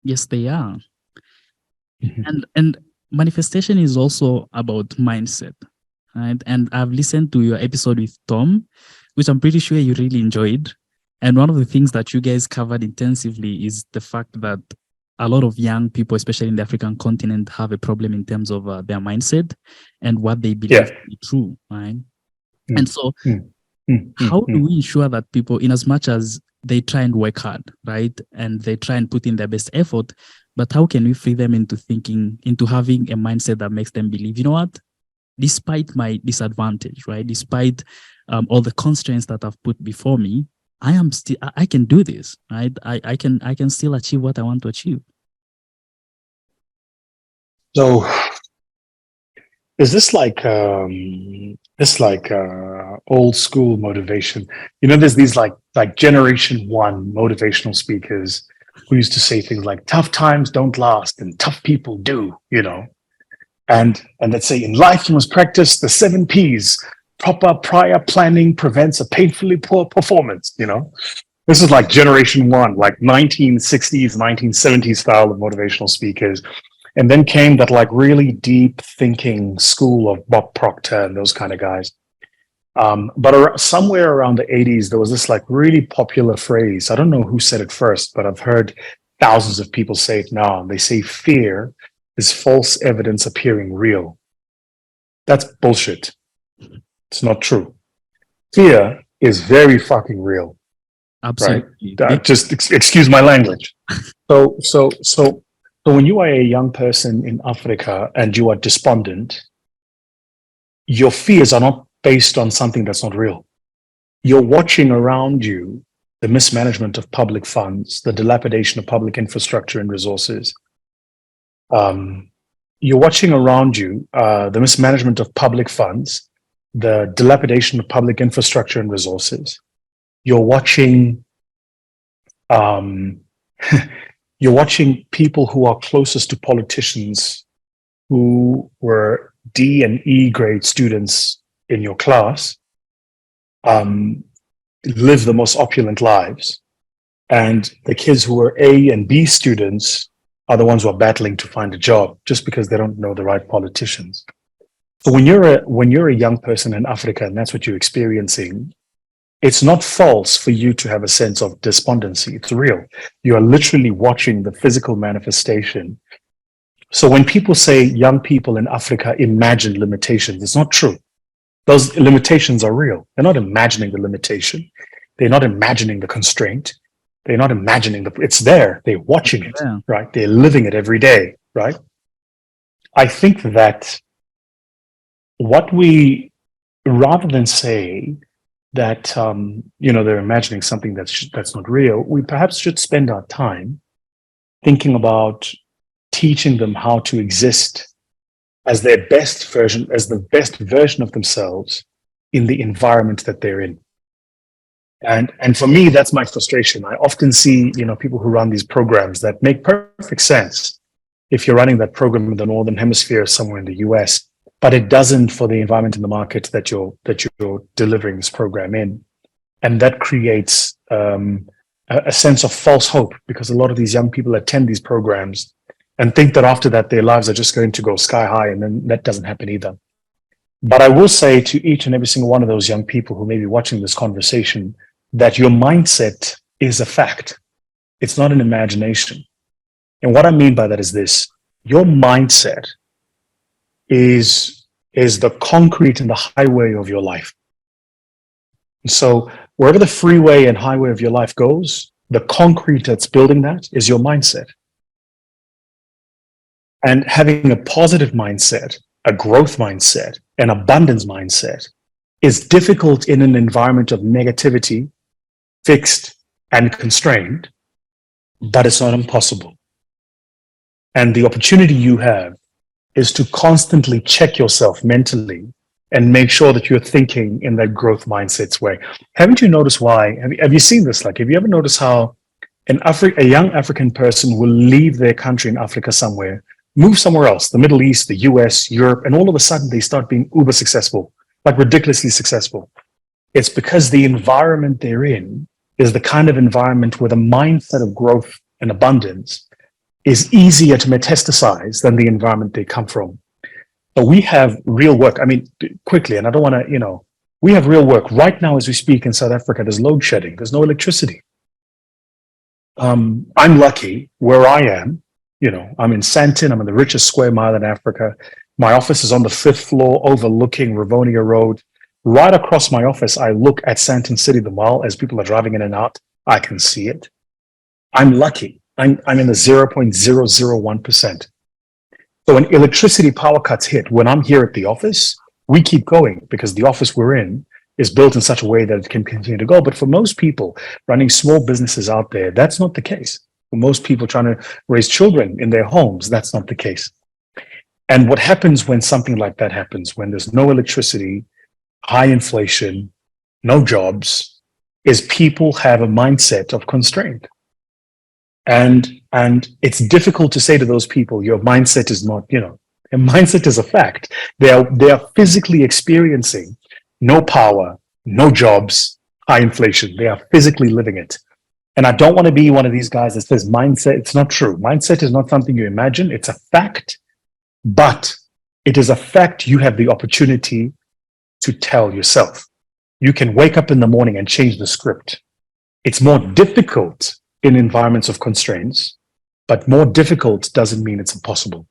Yes, they are. Mhm. And manifestation is also about mindset, right? And I've listened to your episode with Tom, which I'm pretty sure you really enjoyed. And one of the things that you guys covered intensively is the fact that a lot of young people, especially in the African continent, have a problem in terms of their mindset and what they believe Yeah. to be true, right? And Mm, so, mm, mm, mm, how do mm. we ensure that people, in as much as they try and work hard, right, and they try and put in their best effort, but how can we free them into thinking, into having a mindset that makes them believe, you know what, despite my disadvantage, right, despite all the constraints that I've put before me, I can do this, right? I can still achieve what I want to achieve. So is this like old school motivation? You know, there's these like generation one motivational speakers who used to say things like tough times don't last and tough people do, you know. And let's say in life you must practice the 7 P's. Proper prior planning prevents a painfully poor performance, you know. This is like generation one, like 1960s, 1970s style of motivational speakers. And then came that like really deep thinking school of Bob Proctor and those kind of guys. But somewhere around the 80s, there was this like really popular phrase. I don't know who said it first, but I've heard thousands of people say it now. They say fear is false evidence appearing real. That's bullshit. It's not true. Fear is very fucking real, right? Absolutely. Just excuse my language. So when you are a young person in Africa and you are despondent, your fears are not based on something that's not real. You're watching around you the mismanagement of public funds, the dilapidation of public infrastructure and resources. You're watching around you the mismanagement of public funds, the dilapidation of public infrastructure and resources. You're watching you're watching people who are closest to politicians who were D and E grade students in your class live the most opulent lives. And the kids who were A and B students are the ones who are battling to find a job just because they don't know the right politicians. So when you're a young person in Africa and that's what you're experiencing, it's not false for you to have a sense of despondency. It's real. You are literally watching the physical manifestation. So when people say young people in Africa imagine limitations, it's not true. Those limitations are real. They're not imagining the limitation. They're not imagining the constraint. They're not imagining it's there. They're watching it, Yeah. right? They're living it every day, right? I think that rather than say that, they're imagining something that's not real, we perhaps should spend our time thinking about teaching them how to exist as the best version of themselves in the environment that they're in. And for me, that's my frustration. I often see, people who run these programs that make perfect sense if you're running that program in the Northern Hemisphere somewhere in the US, but it doesn't for the environment in the market that you're delivering this program in. And that creates a sense of false hope because a lot of these young people attend these programs and think that after that, their lives are just going to go sky high, and then that doesn't happen either. But I will say to each and every single one of those young people who may be watching this conversation that your mindset is a fact. It's not an imagination. And what I mean by that is this: your mindset is the concrete and the highway of your life. And so wherever the freeway and highway of your life goes, the concrete that's building that is your mindset. And having a positive mindset, a growth mindset, an abundance mindset is difficult in an environment of negativity, fixed and constrained, but it's not impossible. And the opportunity you have is to constantly check yourself mentally and make sure that you're thinking in that growth mindset's way. Haven't you noticed why? Have you seen this? Like, have you ever noticed how a young African person will leave their country in Africa somewhere, move somewhere else, the Middle East, the US, Europe, and all of a sudden they start being uber successful, like ridiculously successful? It's because the environment they're in is the kind of environment with a mindset of growth and abundance is easier to metastasize than the environment they come from. But we have real work. I mean, quickly, and I don't want to, we have real work. Right now, as we speak in South Africa, there's load shedding. There's no electricity. I'm lucky where I am. I'm in Sandton. I'm in the richest square mile in Africa. My office is on the 5th floor overlooking Rivonia Road. Right across my office, I look at Sandton City, the mall, as people are driving in and out. I can see it. I'm lucky. I'm in the 0.001%. So when electricity power cuts hit, when I'm here at the office, we keep going because the office we're in is built in such a way that it can continue to go. But for most people running small businesses out there, that's not the case. For most people trying to raise children in their homes, that's not the case. And what happens when something like that happens, when there's no electricity, high inflation, no jobs, is people have a mindset of constraint. And it's difficult to say to those people, your mindset is not, a mindset is a fact. They are physically experiencing no power, no jobs, high inflation. They are physically living it. And I don't want to be one of these guys that says mindset, it's not true. Mindset is not something you imagine. It's a fact, but it is a fact you have the opportunity to tell yourself. You can wake up in the morning and change the script. It's more difficult in environments of constraints, but more difficult doesn't mean it's impossible.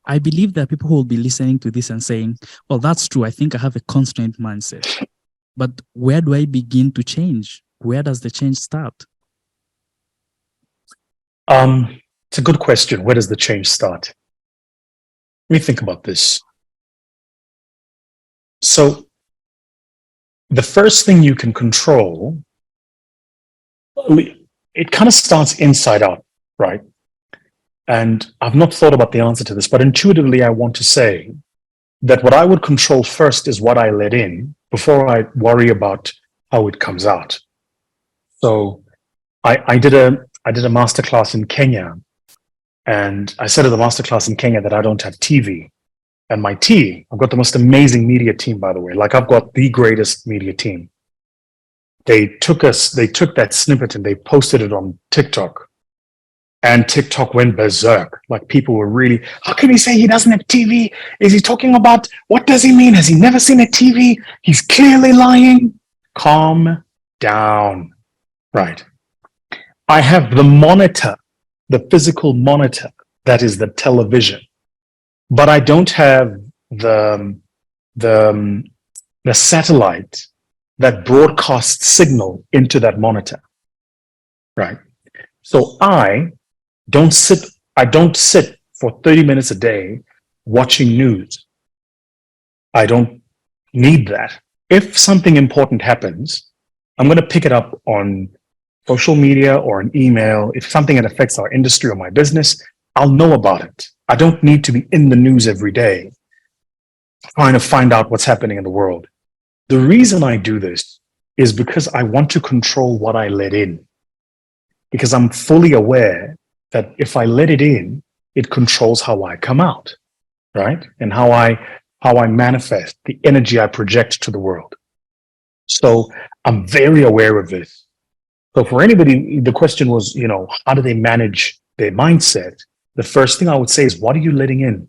I believe there are people who will be listening to this and saying, well, that's true. I think I have a constraint mindset. But where do I begin to change? Where does the change start? It's a good question. Where does the change start? Let me think about this. So the first thing you can control, it kind of starts inside out, right? And I've not thought about the answer to this, but intuitively, I want to say that what I would control first is what I let in before I worry about how it comes out. So I did a masterclass in Kenya, and I said at the masterclass in Kenya that I don't have TV. And my team, I've got the most amazing media team, by the way. Like, I've got the greatest media team. They took that snippet and they posted it on TikTok. And TikTok went berserk. Like, people were really, how can he say he doesn't have TV? Is he talking about, what does he mean? Has he never seen a TV? He's clearly lying. Calm down. Right. I have the monitor, the physical monitor, that is the television. But I don't have the satellite that broadcasts signal into that monitor. Right. So I don't sit for 30 minutes a day watching news. I don't need that. If something important happens, I'm going to pick it up on social media or an email. If something that affects our industry or my business, I'll know about it. I don't need to be in the news every day trying to find out what's happening in the world. The reason I do this is because I want to control what I let in. Because I'm fully aware that if I let it in, it controls how I come out, right? And how I manifest, the energy I project to the world. So I'm very aware of this. So for anybody, the question was, how do they manage their mindset? The first thing I would say is, what are you letting in?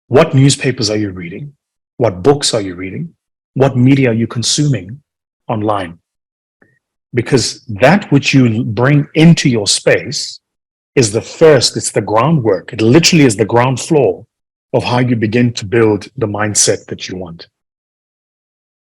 What newspapers are you reading? What books are you reading? What media are you consuming online? Because that which you bring into your space is it's the groundwork. It literally is the ground floor of how you begin to build the mindset that you want.